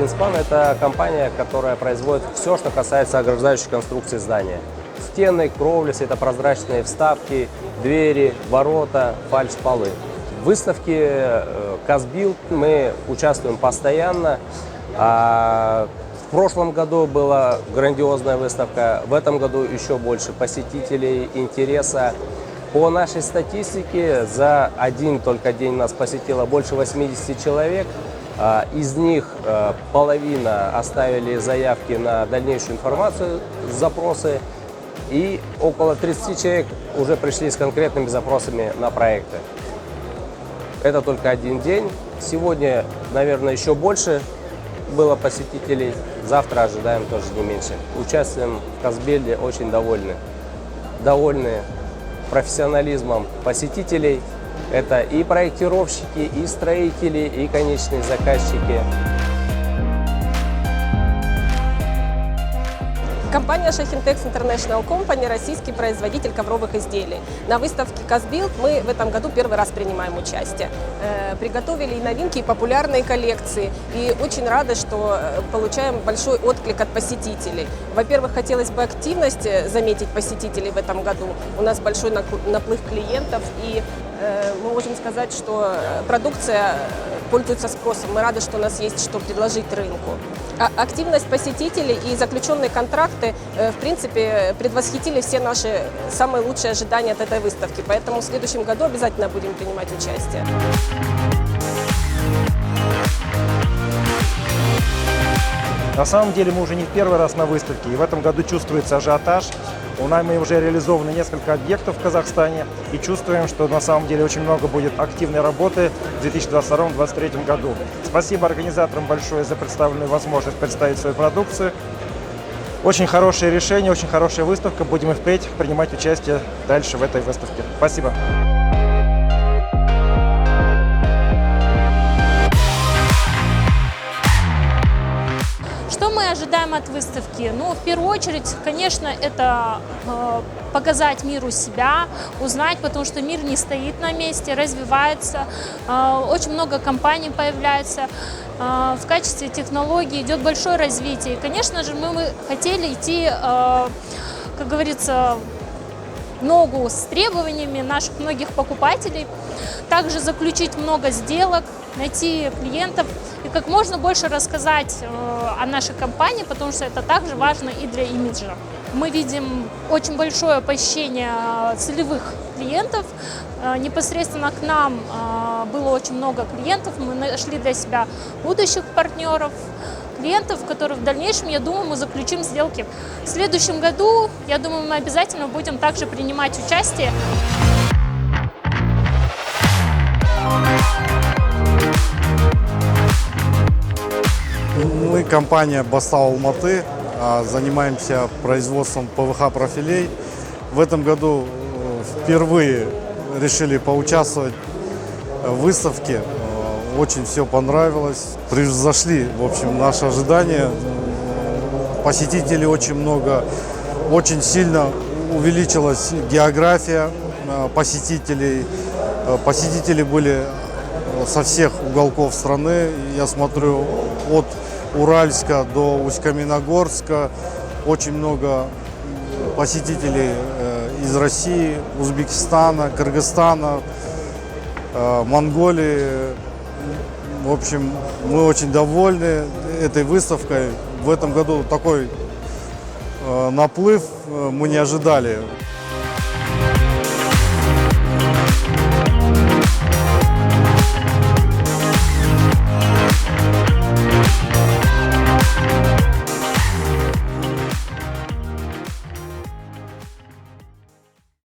Кинспан – это компания, которая производит все, что касается ограждающей конструкции здания. Стены, кровли, светопрозрачные вставки, двери, ворота, фальш-полы. В выставке «Казбилд» мы участвуем постоянно. В прошлом году была грандиозная выставка, в этом году еще больше посетителей, интереса. По нашей статистике, за один только день нас посетило больше 80 человек. Из них половина оставили заявки на дальнейшую информацию, запросы. И около 30 человек уже пришли с конкретными запросами на проекты. Это только один день. Сегодня, наверное, еще больше было посетителей. Завтра ожидаем тоже не меньше. Участием в Казбилде очень довольны. Довольны профессионализмом посетителей. Это и проектировщики, и строители, и конечные заказчики. Компания Shechintex International Company – российский производитель ковровых изделий. На выставке «Казбилд» мы в этом году первый раз принимаем участие. Приготовили и новинки, и популярные коллекции. И очень рады, что получаем большой отклик от посетителей. Во-первых, хотелось бы активность заметить посетителей в этом году. У нас большой наплыв клиентов, и мы можем сказать, что продукция пользуется спросом. Мы рады, что у нас есть что предложить рынку. Активность посетителей и заключенные контракты, в принципе, предвосхитили все наши самые лучшие ожидания от этой выставки. Поэтому в следующем году обязательно будем принимать участие. На самом деле мы уже не в первый раз на выставке, и в этом году чувствуется ажиотаж. У нас мы уже реализованы несколько объектов в Казахстане, и чувствуем, что на самом деле очень много будет активной работы в 2022-2023 году. Спасибо организаторам большое за представленную возможность представить свою продукцию. Очень хорошее решение, очень хорошая выставка. Будем и впредь принимать участие дальше в этой выставке. Спасибо. Что мы ожидаем от выставки? Ну, в первую очередь, конечно, это показать миру себя, узнать, потому что мир не стоит на месте, развивается, очень много компаний появляется, в качестве технологий идет большое развитие. И, конечно же, мы хотели идти, как говорится, ногу с требованиями наших многих покупателей, также заключить много сделок, найти клиентов и как можно больше рассказать о нашей компании, потому что это также важно и для имиджа. Мы видим очень большое посещение целевых клиентов. Непосредственно к нам было очень много клиентов. Мы нашли для себя будущих партнеров, клиентов, которые в дальнейшем, я думаю, мы заключим сделки. В следующем году, я думаю, мы обязательно будем также принимать участие. Мы компания Бастау Алматы, занимаемся производством ПВХ-профилей. В этом году впервые решили поучаствовать в выставке. Очень все понравилось. Превзошли, в общем, наши ожидания. Посетителей очень много. Очень сильно увеличилась география посетителей. Посетители были со всех уголков страны. Я смотрю, от Уральска до Усть-Каменогорска. Очень много посетителей из России, Узбекистана, Кыргызстана, Монголии. В общем, мы очень довольны этой выставкой. В этом году такой наплыв мы не ожидали.